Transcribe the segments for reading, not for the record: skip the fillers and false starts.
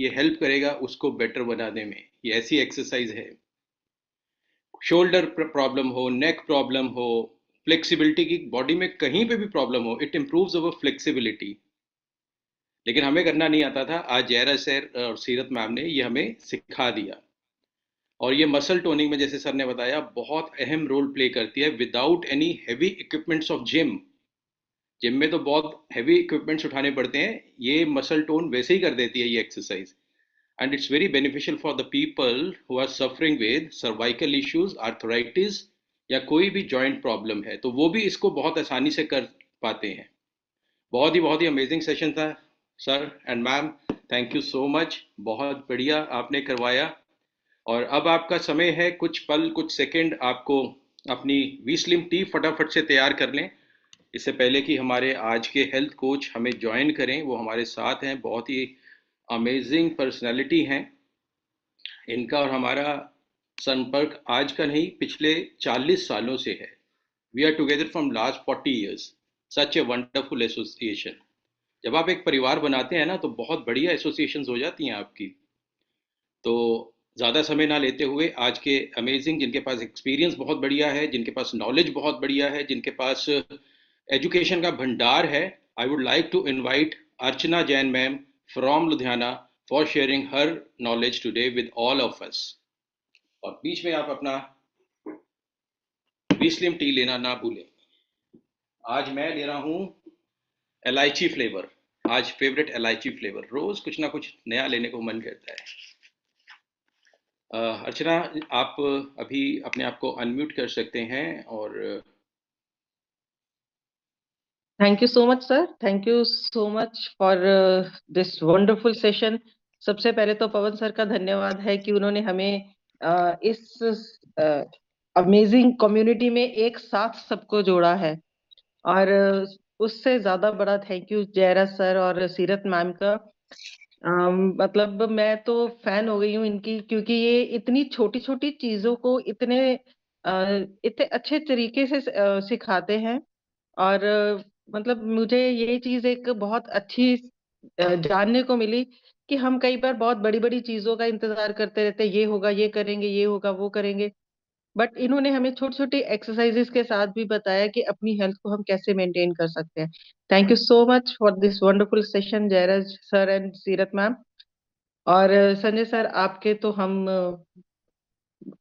ये हेल्प करेगा उसको बेटर बनाने में। ये ऐसी एक्सरसाइज है, शोल्डर प्रॉब्लम हो, नेक प्रॉब्लम हो, फ्लेक्सिबिलिटी की, बॉडी में कहीं पे भी प्रॉब्लम हो, इट इम्प्रूव्स अवर फ्लेक्सिबिलिटी। लेकिन हमें करना नहीं आता था, आज जयरा सर और सीरत मैम ने ये हमें सिखा दिया। और ये मसल टोनिंग में जैसे सर ने बताया बहुत अहम रोल प्ले करती है, without any heavy equipments of gym. Gym में तो बहुत हैवी इक्विपमेंट्स उठाने पड़ते हैं, ये मसल टोन वैसे ही कर देती है ये exercise. And it's very beneficial for the people who are suffering with cervical issues, arthritis, या कोई भी जॉइंट प्रॉब्लम है तो वो भी इसको बहुत आसानी से कर पाते हैं। बहुत ही अमेजिंग सेशन था sir and ma'am, thank you so much, बहुत बढ़िया आपने करवाया। और अब आपका समय है, कुछ पल कुछ सेकंड आपको अपनी वी स्लिम टी फटाफट से तैयार कर लें, इससे पहले कि हमारे आज के हेल्थ कोच हमें ज्वाइन करें। वो हमारे साथ हैं, बहुत ही अमेजिंग पर्सनालिटी हैं। इनका और हमारा संपर्क आज का नहीं, पिछले 40 सालों से है। We are together from last 40 years. Such a wonderful association. जब आप एक परिवार बनाते हैं ना तो बहुत बढ़िया एसोसिएशंस हो जाती हैं आपकी। तो ज़्यादा समय ना लेते हुए आज के अमेजिंग, जिनके पास एक्सपीरियंस बहुत बढ़िया है, जिनके पास नॉलेज बहुत बढ़िया है, जिनके पास एजुकेशन का भंडार है, I would like to invite Archana Jain ma'am from Ludhiana for sharing her knowledge today with all of us. और बीच में आप अपना स्लिम टी लेना ना भूलें। आज मैं ले रहा हूँ इलायची फ्लेवर। आज फेवरेट इलायची फ्लेवर, रोज कुछ ना कुछ नया लेने को मन करता है। अर्चना, आप अभी अपने आप को अनम्यूट कर सकते हैं और thank you so much sir, thank you so much for this wonderful session. सबसे पहले तो पवन सर का धन्यवाद है कि उन्होंने हमें इस अमेजिंग कम्युनिटी में एक साथ सबको जोड़ा है। और उससे ज्यादा बड़ा थैंक यू जयराज सर और सीरत मैम का। मतलब मैं तो फैन हो गई हूँ इनकी, क्योंकि ये इतनी छोटी छोटी चीजों को इतने अच्छे तरीके से सिखाते हैं। और मतलब मुझे ये चीज एक बहुत अच्छी जानने को मिली कि हम कई बार बहुत बड़ी बड़ी चीजों का इंतजार करते रहते हैं, ये होगा ये करेंगे, ये होगा वो करेंगे। बट इन्होंने हमें छोटी छोटी एक्सरसाइजेस के साथ भी बताया कि अपनी हेल्थ को हम कैसे मेंटेन कर सकते हैं। Thank you so much for this wonderful session Jayraj sir and Seerat ma'am. और संजय सर, आपके तो हम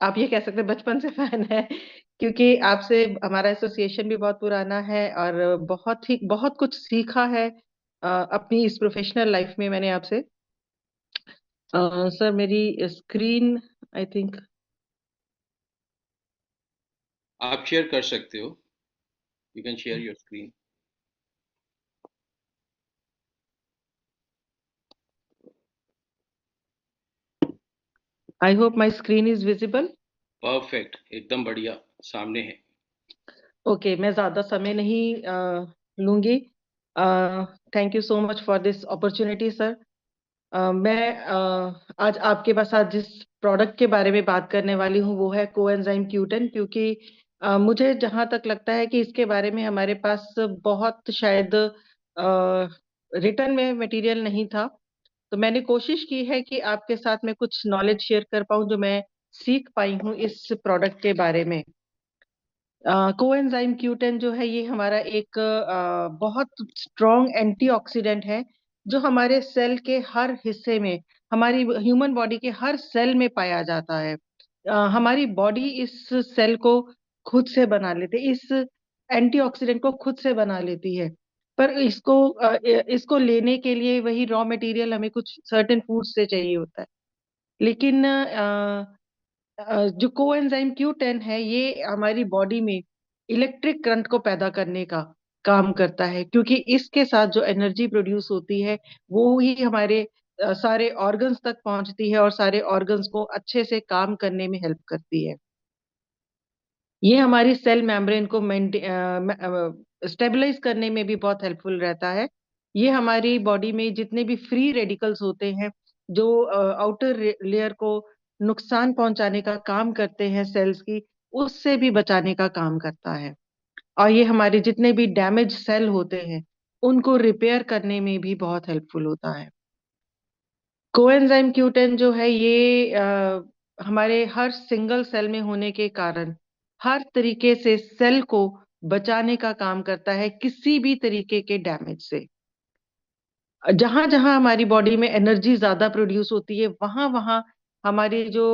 आप ये कह सकते हैं बचपन से फैन है, क्योंकि आपसे हमारा एसोसिएशन भी बहुत पुराना है और बहुत कुछ सीखा है अपनी इस प्रोफेशनल लाइफ में मैंने आपसे। सर मेरी स्क्रीन आई थिंक आप शेयर कर सकते हो, you can share your screen. I hope my screen is visible. Perfect, एकदम बढ़िया, सामने है। ओके, मैं ज्यादा समय नहीं लूंगी। Thank you so much for this opportunity sir. मैं आज आपके पास आज जिस प्रोडक्ट के बारे में बात करने वाली हूँ वो है कोएंजाइम Q10, क्योंकि मुझे जहां तक लगता है कि इसके बारे में हमारे पास बहुत शायद रिटर्न में मटेरियल नहीं था। तो मैंने कोशिश की है कि आपके साथ में कुछ नॉलेज शेयर कर पाऊं जो मैं सीख पाई हूँ इस प्रोडक्ट के बारे में। कोएंजाइम Q10 जो है ये हमारा एक बहुत स्ट्रॉन्ग एंटीऑक्सीडेंट है, जो हमारे सेल के हर हिस्से में, हमारी ह्यूमन बॉडी के हर सेल में पाया जाता है। हमारी बॉडी इस सेल को खुद से बना लेती है, इस एंटीऑक्सीडेंट को खुद से बना लेती है। पर इसको लेने के लिए वही रॉ मटेरियल हमें कुछ सर्टेन फूड से चाहिए होता है। लेकिन जो कोएंजाइम Q10 है ये हमारी बॉडी में इलेक्ट्रिक करंट को पैदा करने का काम करता है, क्योंकि इसके साथ जो एनर्जी प्रोड्यूस होती है वो ही हमारे सारे ऑर्गन्स तक पहुंचती है और सारे ऑर्गन्स को अच्छे से काम करने में हेल्प करती है। ये हमारी सेल मेम्ब्रेन को स्टेबलाइज करने में भी बहुत हेल्पफुल रहता है। ये हमारी बॉडी में जितने भी फ्री रेडिकल्स होते हैं जो आउटर लेयर को नुकसान पहुंचाने का काम करते हैं सेल्स की, उससे भी बचाने का काम करता है। और ये हमारे जितने भी डैमेज सेल होते हैं उनको रिपेयर करने में भी बहुत हेल्पफुल होता है। कोएंजाइम Q10 जो है ये हमारे हर सिंगल सेल में होने के कारण हर तरीके से सेल को बचाने का काम करता है किसी भी तरीके के डैमेज से। जहां जहां हमारी बॉडी में एनर्जी ज्यादा प्रोड्यूस होती है वहां वहां हमारे जो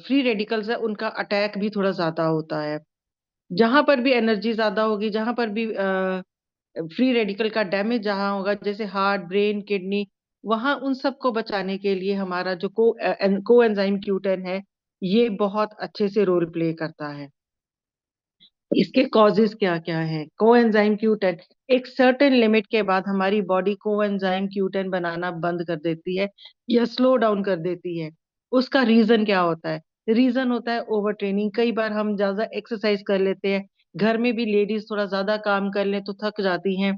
फ्री रेडिकल्स है उनका अटैक भी थोड़ा ज्यादा होता है। जहां पर भी एनर्जी ज्यादा होगी, जहां पर भी फ्री रेडिकल का डैमेज जहां होगा, जैसे हार्ट, ब्रेन, किडनी, वहां उन सबको बचाने के लिए हमारा जो को एंजाइम Q10 है ये बहुत अच्छे से रोल प्ले करता है। इसके कॉजेस क्या क्या है? कोएंजाइम Q10 एक सर्टेन लिमिट के बाद हमारी बॉडी कोएंजाइम Q10 बनाना बंद कर देती है या स्लो डाउन कर देती है। उसका रीजन क्या होता है? रीजन होता है ओवर ट्रेनिंग। कई बार हम ज्यादा एक्सरसाइज कर लेते हैं, घर में भी लेडीज थोड़ा ज्यादा काम कर लें तो थक जाती हैं।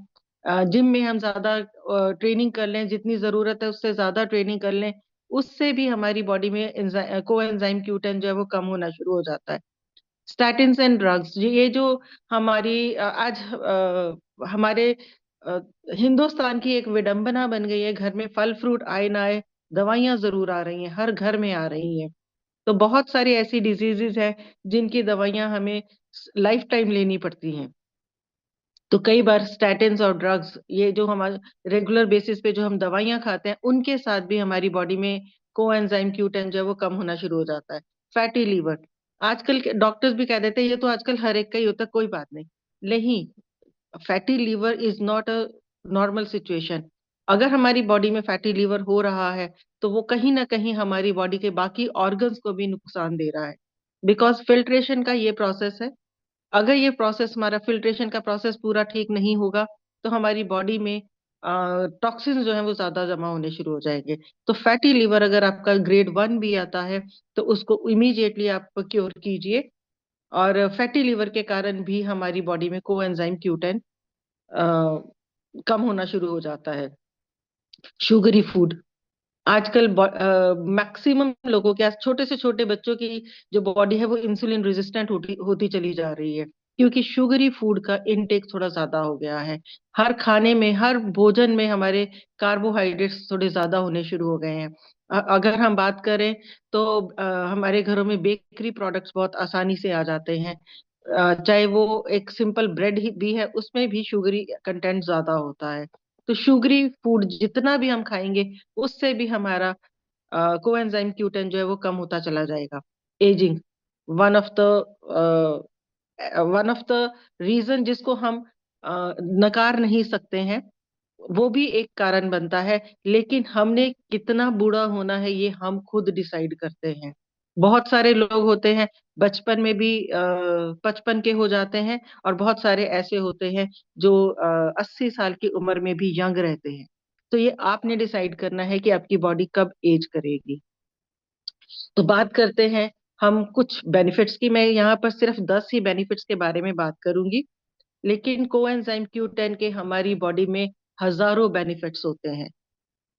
जिम में हम ज्यादा ट्रेनिंग कर लें, जितनी जरूरत है उससे ज्यादा ट्रेनिंग कर लें, उससे भी हमारी बॉडी में कोएंजाइम Q10 जो है वो कम होना शुरू हो जाता है। स्टैटिन्स एंड ड्रग्स, ये जो हमारी आज हमारे अ, हिंदुस्तान की एक विडंबना बन गई है। घर में फल फ्रूट आए ना आए, दवाइयां जरूर आ रही हैं, हर घर में आ रही हैं। तो बहुत सारी ऐसी डिजीजेस हैं जिनकी दवाइयां हमें लाइफ टाइम लेनी पड़ती हैं। तो कई बार स्टैटिन्स और ड्रग्स, ये जो हमारे रेगुलर बेसिस पे जो हम दवाइयां खाते हैं, उनके साथ भी हमारी बॉडी में कोएंजाइम Q10 जो है वो कम होना शुरू हो जाता है। फैटी लीवर, आजकल के डॉक्टर्स भी कह देते हैं ये तो आजकल हर एक का ही होता है, कोई बात नहीं। नहीं, fatty liver is not a normal situation. अगर हमारी बॉडी में फैटी लीवर हो रहा है तो वो कहीं ना कहीं हमारी बॉडी के बाकी ऑर्गन्स को भी नुकसान दे रहा है। बिकॉज फिल्ट्रेशन का ये प्रोसेस है। अगर ये प्रोसेस, हमारा फिल्ट्रेशन का प्रोसेस पूरा ठीक नहीं होगा तो हमारी बॉडी में टॉक्सिन जो है वो ज्यादा जमा होने शुरू हो जाएंगे। तो फैटी लीवर अगर आपका ग्रेड 1 भी आता है तो उसको इमीडिएटली आप क्योर कीजिए। और फैटी लीवर के कारण भी हमारी बॉडी में कोएंजाइम Q10 कम होना शुरू हो जाता है। शुगरी फूड, आजकल मैक्सिमम लोगों के, छोटे से छोटे बच्चों की जो बॉडी है वो इंसुलिन रेजिस्टेंट होती होती चली जा रही है, क्योंकि शुगरी फूड का इनटेक थोड़ा ज्यादा हो गया है। हर खाने में, हर भोजन में हमारे कार्बोहाइड्रेट्स थोड़े ज्यादा होने शुरू हो गए हैं। अगर हम बात करें तो हमारे घरों में बेकरी प्रोडक्ट्स बहुत आसानी से आ जाते हैं। चाहे वो एक सिंपल ब्रेड ही भी है, उसमें भी शुगरी कंटेंट ज्यादा होता है। तो शुगरी फूड जितना भी हम खाएंगे उससे भी हमारा कोएंजाइम Q10 जो है वो कम होता चला जाएगा। Ageing, one of the one of the reason जिसको हम नकार नहीं सकते हैं, वो भी एक कारण बनता है। लेकिन हमने कितना बूढ़ा होना है ये हम खुद डिसाइड करते हैं। बहुत सारे लोग होते हैं बचपन में भी 55 के हो जाते हैं, और बहुत सारे ऐसे होते हैं जो 80 साल की उम्र में भी यंग रहते हैं। तो ये आपने डिसाइड करना है कि आपकी बॉडी कब एज करेगी। तो बात करते हैं हम कुछ बेनिफिट्स की। मैं यहाँ पर सिर्फ 10 ही बेनिफिट्स के बारे में बात करूंगी, लेकिन कोएंजाइम Q10 के हमारी बॉडी में हजारों बेनिफिट्स होते हैं।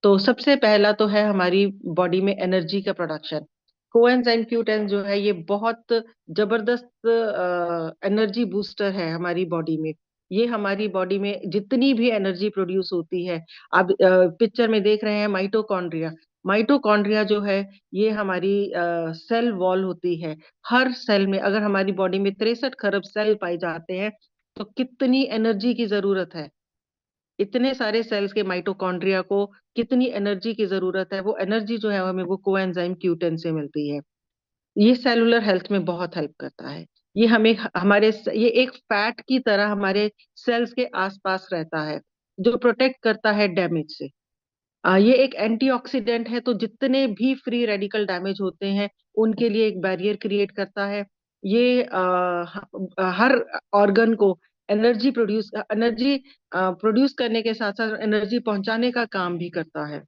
तो सबसे पहला तो है हमारी बॉडी में एनर्जी का प्रोडक्शन। कोएंजाइम Q10 जो है ये बहुत जबरदस्त एनर्जी बूस्टर है हमारी बॉडी में। ये हमारी बॉडी में जितनी भी एनर्जी प्रोड्यूस होती है, आप पिक्चर में देख रहे हैं माइटोकॉन्ड्रिया। माइटोकॉन्ड्रिया जो है ये हमारी सेल वॉल होती है। हर सेल में, अगर हमारी बॉडी में 63 खरब सेल पाए जाते हैं तो कितनी एनर्जी की जरूरत है। इतने सारे सेल्स के माइटोकॉन्ड्रिया को कितनी एनर्जी की जरूरत है, वो एनर्जी जो है हमें वो कोएंजाइम Q10 से मिलती है। ये सेलुलर हेल्थ में बहुत हेल्प करता है। ये हमें हमारे ये एक फैट की तरह हमारे सेल्स के आसपास रहता है, जो प्रोटेक्ट करता है डैमेज से। ये एक एंटीऑक्सीडेंट है, तो जितने भी फ्री रेडिकल डैमेज होते हैं उनके लिए एक बैरियर क्रिएट करता है। ये हर ऑर्गन को एनर्जी प्रोड्यूस करने के साथ साथ एनर्जी पहुंचाने का काम भी करता है।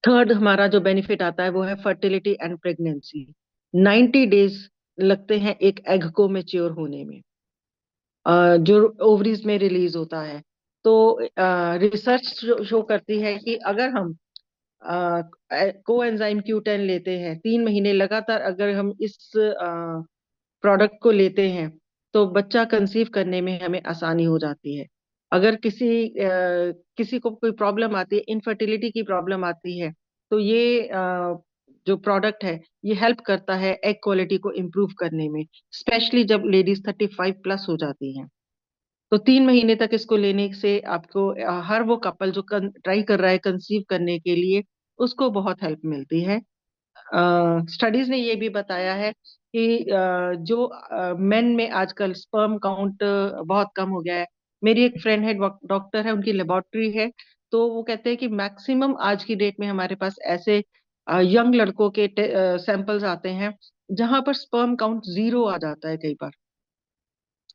थर्ड हमारा जो बेनिफिट आता है वो है फर्टिलिटी एंड प्रेगनेंसी। 90 डेज लगते हैं एक एग को मैच्योर होने में, जो ओवरीज में रिलीज होता है। तो रिसर्च शो करती है कि अगर हम कोएंजाइम Q10 लेते हैं 3 महीने लगातार, अगर हम इस प्रोडक्ट को लेते हैं तो बच्चा कंसीव करने में हमें आसानी हो जाती है। अगर किसी को कोई प्रॉब्लम आती है, इनफर्टिलिटी की प्रॉब्लम आती है, तो ये जो प्रोडक्ट है ये हेल्प करता है एग क्वालिटी को इम्प्रूव करने में, स्पेशली जब लेडीज 35+ हो जाती हैं। तो 3 महीने तक इसको लेने से आपको हर वो कपल जो ट्राई कर रहा है कंसीव करने के लिए, उसको बहुत हेल्प मिलती है। स्टडीज ने ये भी बताया है कि जो मेन में आजकल स्पर्म काउंट बहुत कम हो गया है। मेरी एक फ्रेंड है, डॉक्टर है, उनकी लेबोरेटरी है, तो वो कहते हैं कि मैक्सिमम आज की डेट में हमारे पास ऐसे यंग लड़कों के सैंपल्स आते हैं जहां पर स्पर्म काउंट 0 आ जाता है कई बार।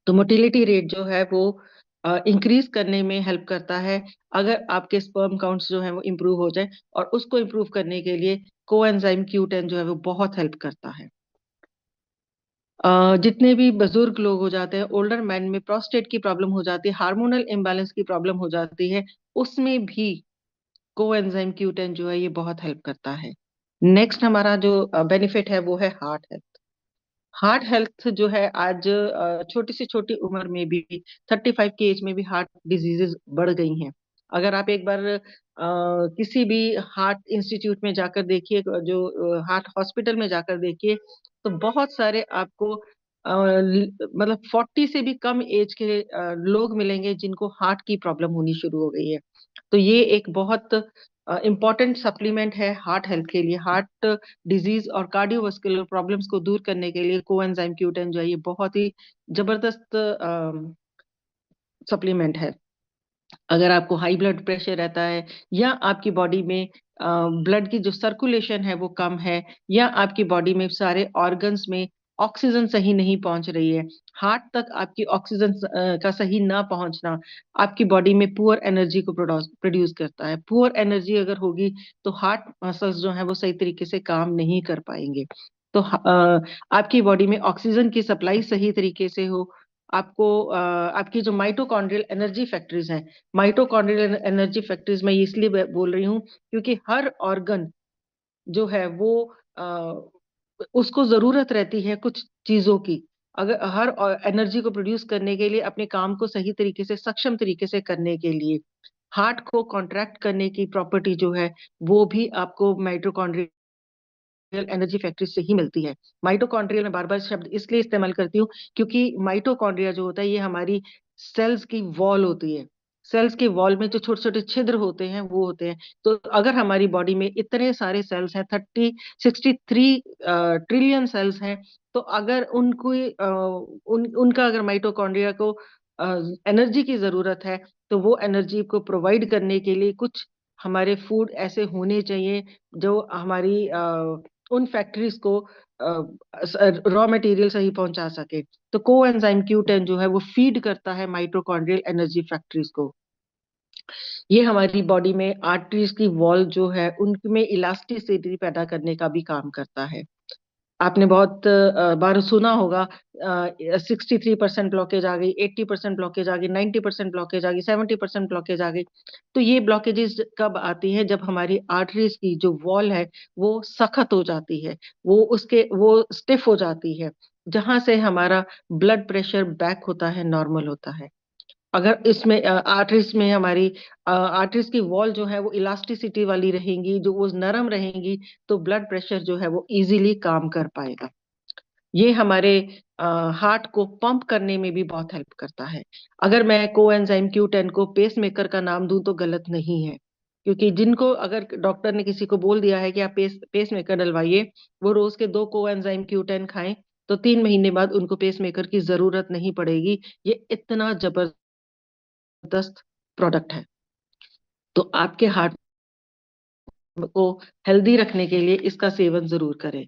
तो मोटिलिटी रेट जो है वो इंक्रीज करने में हेल्प करता है, अगर आपके स्पर्म काउंट्स जो है वो इम्प्रूव हो जाए। और उसको इम्प्रूव करने के लिए कोएंजाइम Q10 जो है वो बहुत हेल्प करता है। जितने भी बुजुर्ग लोग हो जाते हैं, ओल्डर मैन में प्रोस्टेट की प्रॉब्लम हो जाती है, हार्मोनल इम्बैलेंस की प्रॉब्लम हो जाती है, उसमें भी कोएंजाइम Q10 जो है ये बहुत हेल्प करता है। नेक्स्ट हमारा जो बेनिफिट है वो है हार्ट हेल्थ। हार्ट हेल्थ जो है आज छोटी से छोटी उम्र में भी, 35 की एज में भी हार्ट डिजीजेस बढ़ गई हैं। अगर आप एक बार किसी भी हार्ट इंस्टीट्यूट में जाकर देखिए, जो हार्ट हॉस्पिटल में जाकर देखिए, तो बहुत सारे आपको मतलब 40 से भी कम एज के लोग मिलेंगे जिनको हार्ट की प्रॉब्लम होनी शुरू हो गई है। तो ये एक बहुत इम्पॉर्टेंट सप्लीमेंट है हार्ट हेल्थ के लिए। हार्ट डिजीज और कार्डियोवास्कुलर प्रॉब्लम्स को दूर करने के लिए कोएंजाइम Q10 जो है ये बहुत ही जबरदस्त सप्लीमेंट है। अगर आपको हाई ब्लड प्रेशर रहता है, या आपकी बॉडी में ब्लड की जो सर्कुलेशन है वो कम है, या आपकी बॉडी में सारे ऑर्गन्स में ऑक्सीजन सही नहीं पहुंच रही है, हार्ट तक आपकी ऑक्सीजन का सही ना पहुंचना आपकी बॉडी में पुअर एनर्जी को प्रोड्यूस करता है। पुअर एनर्जी अगर होगी तो हार्ट मसल्स जो है वो सही तरीके से काम नहीं कर पाएंगे। तो आपकी बॉडी में ऑक्सीजन की सप्लाई सही तरीके से हो, आपको आपकी जो माइटोकॉन्ड्रियल एनर्जी फैक्ट्रीज हैं, माइटोकॉन्ड्रियल एनर्जी फैक्ट्रीज मैं इसलिए बोल रही हूँ क्योंकि हर ऑर्गन जो है वो उसको जरूरत रहती है कुछ चीजों की। अगर हर एनर्जी को प्रोड्यूस करने के लिए, अपने काम को सही तरीके से सक्षम तरीके से करने के लिए, हार्ट को कॉन्ट्रैक्ट करने की प्रॉपर्टी जो है वो भी आपको माइटोकॉन्ड्रियल एनर्जी फैक्ट्री से ही मिलती है। माइटोकॉन्ड्रियल में बार बार शब्द इसलिए इस्तेमाल करती हूँ क्योंकि माइटोकॉन्ड्रिया जो होता है ये हमारी सेल्स की वॉल होती है। सेल्स के वॉल में जो छोटे छोटे छिद्र होते हैं वो होते हैं। तो अगर हमारी बॉडी में इतने सारे सेल्स हैं, 63 ट्रिलियन सेल्स हैं, तो अगर उनका अगर माइटोकॉन्ड्रिया को एनर्जी की जरूरत है, तो वो एनर्जी को प्रोवाइड करने के लिए कुछ हमारे फूड ऐसे होने चाहिए जो हमारी उन फैक्ट्रीज को रॉ मटेरियल सही पहुंचा सके। तो कोएंजाइम Q10 जो है वो फीड करता है माइटोकॉन्ड्रियल एनर्जी फैक्ट्रीज को। ये हमारी बॉडी में आर्टरीज की वॉल जो है उनमें इलास्टिसिटी पैदा करने का भी काम करता है। आपने बहुत बार सुना होगा 63% ब्लॉकेज आ गई, 80% ब्लॉकेज आ गई, 90% ब्लॉकेज आ गई, 70% ब्लॉकेज आ गई। तो ये ब्लॉकेजेस कब आती हैं? जब हमारी आर्टरीज की जो वॉल है वो सख्त हो जाती है, वो स्टिफ हो जाती है, जहां से हमारा ब्लड प्रेशर बैक होता है, नॉर्मल होता है। अगर इसमें आर्टरीज में हमारी आर्टरीज की वॉल जो है वो इलास्टिसिटी वाली रहेंगी, जो वो नरम रहेंगी, तो ब्लड प्रेशर जो है वो इजीली काम कर पाएगा। ये हमारे हार्ट को पंप करने में भी बहुत हेल्प करता है। अगर मैं कोएंजाइम Q10 को पेस मेकर का नाम दूं तो गलत नहीं है, क्योंकि जिनको अगर डॉक्टर ने किसी को बोल दिया है कि आप पेस मेकर डलवाइए, वो रोज के 2 कोएंजाइम Q10 खाएं, तो 3 महीने बाद उनको पेस मेकर की जरूरत नहीं पड़ेगी। ये इतना जबरदस्त प्रोडक्ट है। तो आपके हार्ट को हेल्दी रखने के लिए इसका सेवन जरूर करें।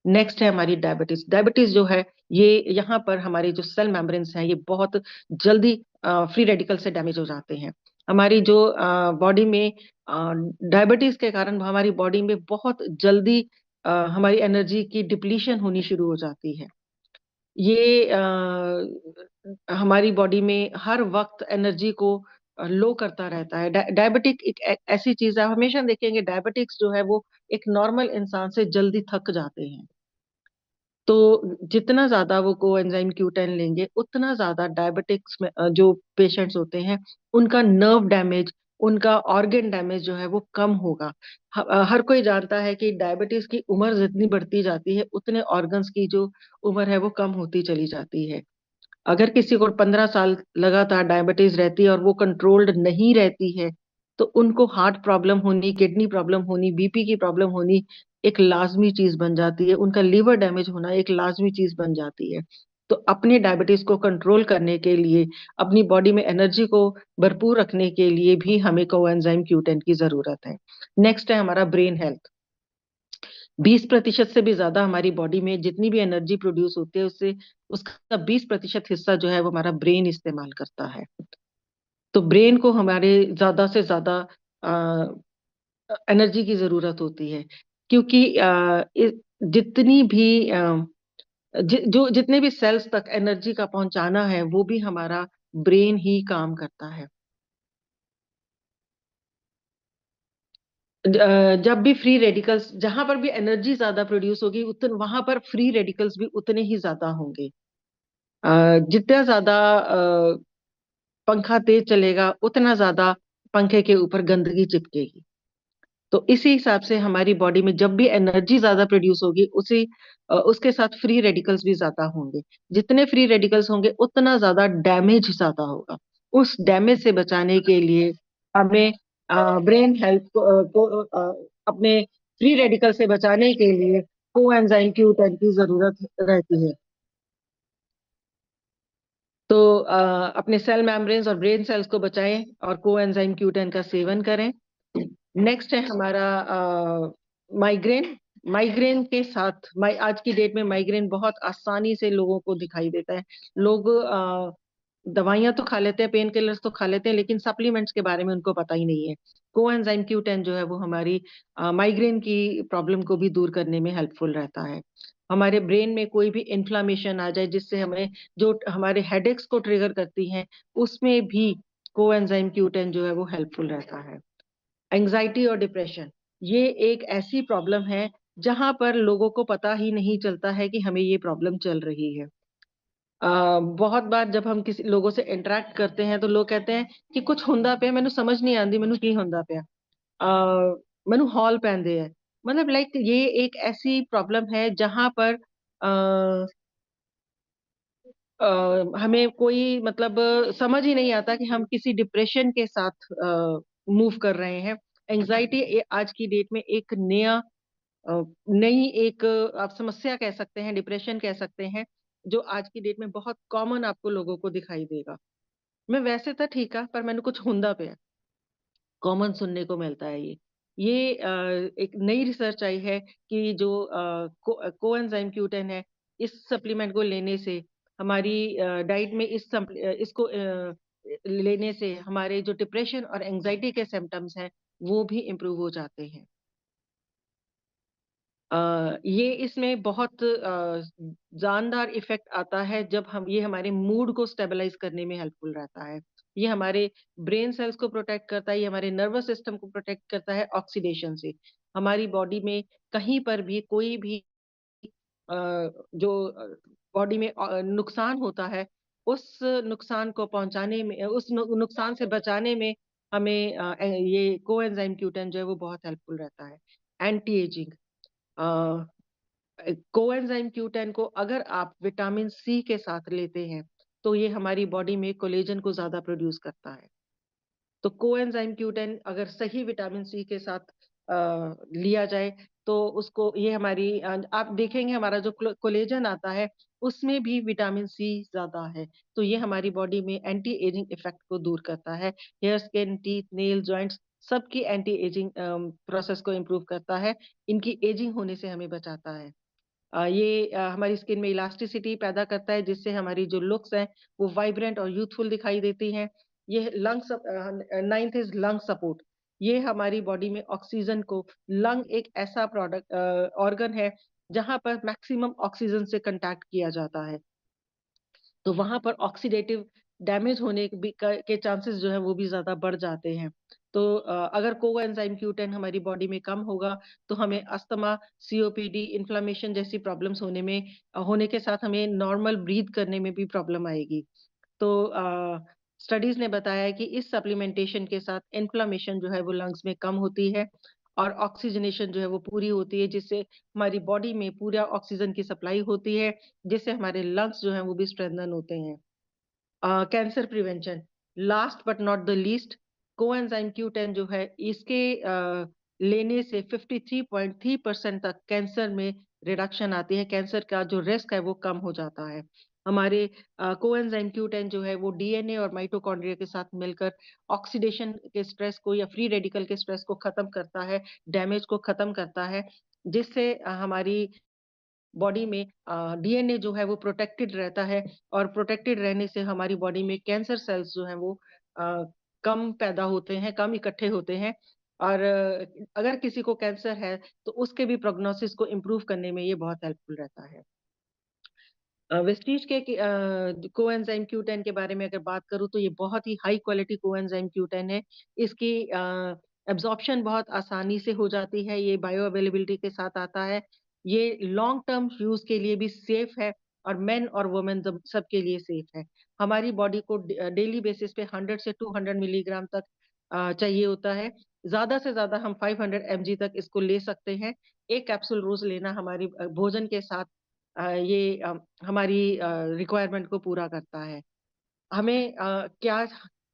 नेक्स्ट है हमारी डायबिटीज। डायबिटीज जो है ये, यहाँ पर हमारी जो सेल मेम्ब्रेन्स हैं ये बहुत जल्दी फ्री रेडिकल से डैमेज हो जाते हैं। हमारी जो बॉडी में डायबिटीज के कारण हमारी बॉडी में बहुत जल्दी हमारी एनर्जी की डिप्लीशन होनी शुरू हो जाती है। ये हमारी बॉडी में हर वक्त एनर्जी को लो करता रहता है। डायबिटिक एक ऐसी चीज है, आप हमेशा देखेंगे डायबिटिक्स जो है वो एक नॉर्मल इंसान से जल्दी थक जाते हैं। तो जितना ज्यादा वो कोएंजाइम Q10 लेंगे, उतना ज्यादा डायबिटिक्स में जो पेशेंट्स होते हैं उनका नर्व डैमेज, उनका ऑर्गन डैमेज जो है वो कम होगा। हर कोई जानता है कि डायबिटीज की उम्र जितनी बढ़ती जाती है उतने ऑर्गन्स की जो उम्र है वो कम होती चली जाती है। अगर किसी को 15 साल लगातार डायबिटीज रहती है और वो कंट्रोल्ड नहीं रहती है, तो उनको हार्ट प्रॉब्लम होनी, किडनी प्रॉब्लम होनी, बीपी की प्रॉब्लम होनी एक लाजमी चीज बन जाती है, उनका लीवर डैमेज होना एक लाजमी चीज बन जाती है। तो अपने डायबिटीज को कंट्रोल करने के लिए, अपनी बॉडी में एनर्जी को भरपूर रखने के लिए भी हमें कोएंजाइम Q10 की जरूरत है। नेक्स्ट है हमारा ब्रेन हेल्थ। 20% से भी ज्यादा हमारी बॉडी में जितनी भी एनर्जी प्रोड्यूस होती है, उससे उसका 20% हिस्सा जो है वो हमारा ब्रेन इस्तेमाल करता है। तो ब्रेन को हमारे ज्यादा से ज्यादा एनर्जी की जरूरत होती है, क्योंकि जितनी भी जो जितने भी सेल्स तक एनर्जी का पहुंचाना है वो भी हमारा ब्रेन ही काम करता है। जब भी फ्री रेडिकल्स, जहां पर भी एनर्जी ज्यादा प्रोड्यूस होगी उतन वहां पर फ्री रेडिकल्स भी उतने ही ज्यादा होंगे। जितना ज्यादा पंखा तेज चलेगा उतना ज्यादा पंखे के ऊपर गंदगी चिपकेगी। तो इसी हिसाब से हमारी बॉडी में जब भी एनर्जी ज्यादा प्रोड्यूस होगी, उसके साथ फ्री रेडिकल्स भी ज्यादा होंगे। जितने फ्री रेडिकल्स होंगे उतना ज्यादा डैमेज ज्यादा होगा। उस डैमेज से बचाने के लिए हमें ब्रेन हेल्थ अपने फ्री रेडिकल से बचाने के लिए कोएंजाइम Q10 की जरूरत रहती है। तो अपने सेल मेम्ब्रेन्स और ब्रेन सेल्स को बचाएं और कोएंजाइम Q10 का सेवन करें। नेक्स्ट है हमारा माइग्रेन। माइग्रेन के साथ आज की डेट में माइग्रेन बहुत आसानी से लोगों को दिखाई देता है। लोग दवाइयां तो खा लेते हैं, पेन किलर्स तो खा लेते हैं, लेकिन सप्लीमेंट्स के बारे में उनको पता ही नहीं है। कोएंजाइम Q10 जो है वो हमारी माइग्रेन की प्रॉब्लम को भी दूर करने में हेल्पफुल रहता है। हमारे ब्रेन में कोई भी इन्फ्लामेशन आ जाए जिससे हमें, जो हमारे हेडेक्स को ट्रिगर करती हैं, उसमें भी कोएंजाइम Q10 जो है वो हेल्पफुल रहता है। एंजाइटी और डिप्रेशन, ये एक ऐसी प्रॉब्लम है जहां पर लोगों को पता ही नहीं चलता है कि हमें ये प्रॉब्लम चल रही है। बहुत बार जब हम किसी लोगों से इंटरेक्ट करते हैं तो लोग कहते हैं कि कुछ हुंदा पे मैनू समझ नहीं आती, मैनू की हुंदा पे मैनू हॉल पैंदे है। मतलब लाइक ये एक ऐसी प्रॉब्लम है जहां पर हमें कोई मतलब समझ ही नहीं आता कि हम किसी डिप्रेशन के साथ मूव कर रहे हैं। एंजाइटी आज की डेट में एक नई एक आप समस्या कह सकते हैं, डिप्रेशन कह सकते हैं, जो आज की डेट में बहुत कॉमन आपको लोगों को दिखाई देगा। मैं वैसे तो ठीक है पर मैंने कुछ हुंदा पे कॉमन सुनने को मिलता है। एक नई रिसर्च आई है कि जो कोएंजाइम Q10 है, इस सप्लीमेंट को लेने से हमारी डाइट में इसको लेने से हमारे जो डिप्रेशन और एंजाइटी के सिम्टम्स हैं वो भी इम्प्रूव हो जाते हैं। ये इसमें बहुत जानदार इफेक्ट आता है जब हम ये हमारे मूड को स्टेबलाइज करने में हेल्पफुल रहता है। ये हमारे ब्रेन सेल्स को प्रोटेक्ट करता है, ये हमारे नर्वस सिस्टम को प्रोटेक्ट करता है ऑक्सीडेशन से। हमारी बॉडी में कहीं पर भी कोई भी जो बॉडी में नुकसान होता है, उस नुकसान को पहुंचाने में, उस नुकसान से बचाने में हमें ये कोएंजाइम Q10 जो है वो बहुत हेल्पफुल रहता है। एंटी एजिंग, कोएंजाइम Q10 को अगर आप विटामिन सी के साथ लेते हैं तो ये हमारी बॉडी में कोलेजन को ज्यादा प्रोड्यूस करता है। तो कोएंजाइम Q10 अगर सही विटामिन सी के साथ लिया जाए तो उसको ये हमारी आप देखेंगे हमारा जो कोलेजन आता है उसमें भी विटामिन सी ज्यादा है। तो ये हमारी बॉडी में एंटी एजिंग इफेक्ट को दूर करता है। Hair, skin, teeth, nail, joints सबकी एंटी एजिंग प्रोसेस को इम्प्रूव करता है। इनकी एजिंग होने से हमें बचाता है। हमारी स्किन में इलास्टिसिटी पैदा करता है जिससे हमारी जो लुक्स हैं वो वाइब्रेंट और यूथफुल दिखाई देती हैं। ये lungs, ninth is lung support. ये हमारी बॉडी में ऑक्सीजन को, लंग एक ऐसा प्रोडक्ट ऑर्गन है जहां पर मैक्सिमम ऑक्सीजन से कंटैक्ट किया जाता है। तो वहां पर ऑक्सीडेटिव डैमेज होने के चांसेस जो है वो भी ज्यादा बढ़ जाते हैं। तो अगर कोएंजाइम Q10 हमारी बॉडी में कम होगा तो हमें अस्थमा, COPD, इन्फ्लेमेशन जैसी प्रॉब्लम्स होने के साथ हमें नॉर्मल ब्रीथ करने में भी प्रॉब्लम आएगी। तो स्टडीज ने बताया है कि इस सप्लीमेंटेशन के साथ इन्फ्लेमेशन जो है वो लंग्स में कम होती है और ऑक्सीजनेशन जो है वो पूरी होती है, जिससे हमारी बॉडी में पूरा ऑक्सीजन की सप्लाई होती है, जिससे हमारे लंग्स जो हैं वो भी स्ट्रेंथन होते हैं। Cancer prevention, last but not the least, coenzyme Q10 जो है इसके लेने से 53.3% तक कैंसर में रिडक्शन आती है। कैंसर का जो रिस्क है वो कम हो जाता है। हमारे कोएंजाइम Q10 जो है वो डीएनए और माइटोकॉन्ड्रिया के साथ मिलकर ऑक्सीडेशन के स्ट्रेस को या फ्री रेडिकल के स्ट्रेस को खत्म करता है, डैमेज को खत्म करता है, जिससे हमारी बॉडी में डीएनए जो है वो प्रोटेक्टेड रहता है और प्रोटेक्टेड रहने से हमारी बॉडी में कैंसर सेल्स जो हैं वो कम पैदा होते हैं, कम इकट्ठे होते हैं और अगर किसी को कैंसर है तो उसके भी प्रोग्नोसिस को इम्प्रूव करने में ये बहुत हेल्पफुल रहता है। वेस्टीज के कोएंजाइम Q10 के बारे में अगर बात करूँ तो ये बहुत ही हाई क्वालिटी कोएंजाइम Q10 है। इसकी एब्जॉर्प्शन बहुत आसानी से हो जाती है, ये बायो अवेलेबिलिटी के साथ आता है। ये लॉन्ग टर्म यूज के लिए भी सेफ है और मेन और वुमेन सबके लिए सेफ है। हमारी बॉडी को डेली बेसिस पे 100 से 200 मिलीग्राम तक चाहिए होता है। ज्यादा से ज्यादा हम 500 mg तक इसको ले सकते हैं। एक कैप्सूल रोज लेना हमारी भोजन के साथ ये हमारी रिक्वायरमेंट को पूरा करता है। हमें क्या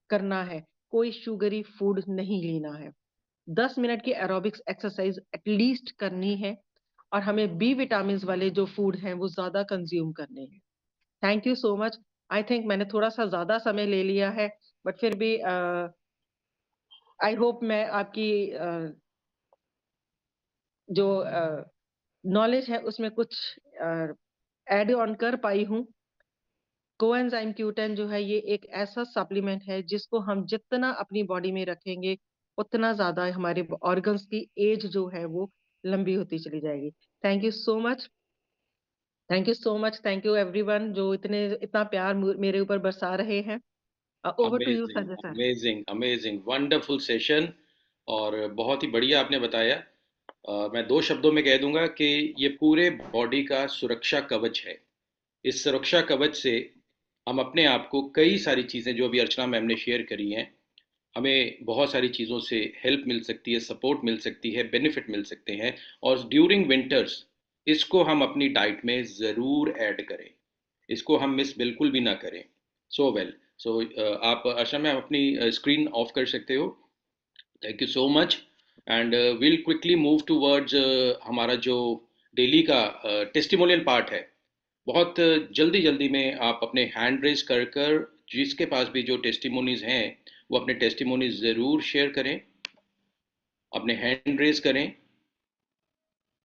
करना है? कोई शुगरी फूड नहीं लेना है। 10 मिनट की एरोबिक्स एक्सरसाइज एटलीस्ट करनी है और हमें बी विटामिन वाले जो फूड हैं वो ज्यादा कंज्यूम करने हैं। Thank you so much. I think मैंने थोड़ा सा ज्यादा समय ले लिया है, बट फिर भी आई होप मैं आपकी जो नॉलेज है उसमें कुछ एड ऑन कर पाई हूँ। कोएंजाइम Q10 जो है ये एक ऐसा सप्लीमेंट है जिसको हम जितना अपनी बॉडी में रखेंगे उतना ज्यादा हमारे ऑर्गन्स की एज जो है वो लंबी होती चली जाएगी। Thank you so much. Thank you so much. Thank you everyone जो इतना प्यार मेरे ऊपर बरसा रहे हैं। Over to you amazing, Sanjay sir. Amazing, amazing, wonderful session. और बहुत ही बढ़िया आपने बताया। मैं दो शब्दों में कह दूंगा कि ये पूरे बॉडी का सुरक्षा कवच है। इस सुरक्षा कवच से हम अपने आप को कई सारी चीज़ें जो अभी अर्चना मैम ने शेयर करी हैं, हमें बहुत सारी चीज़ों से हेल्प मिल सकती है, सपोर्ट मिल सकती है, बेनिफिट मिल सकते हैं। और ड्यूरिंग विंटर्स इसको हम अपनी डाइट में ज़रूर ऐड करें, इसको हम मिस बिल्कुल भी ना करें। सो वेल, सो आप आशा में अपनी स्क्रीन ऑफ कर सकते हो। Thank you so much. And will quickly move towards हमारा जो डेली का टेस्टिमोनियल पार्ट है। बहुत जल्दी जल्दी में आप अपने हैंड रेज कर कर जिसके पास भी जो टेस्टिमोनीज हैं वो अपने टेस्टिमोनीज ज़रूर शेयर करें, अपने हैंड रेज करें।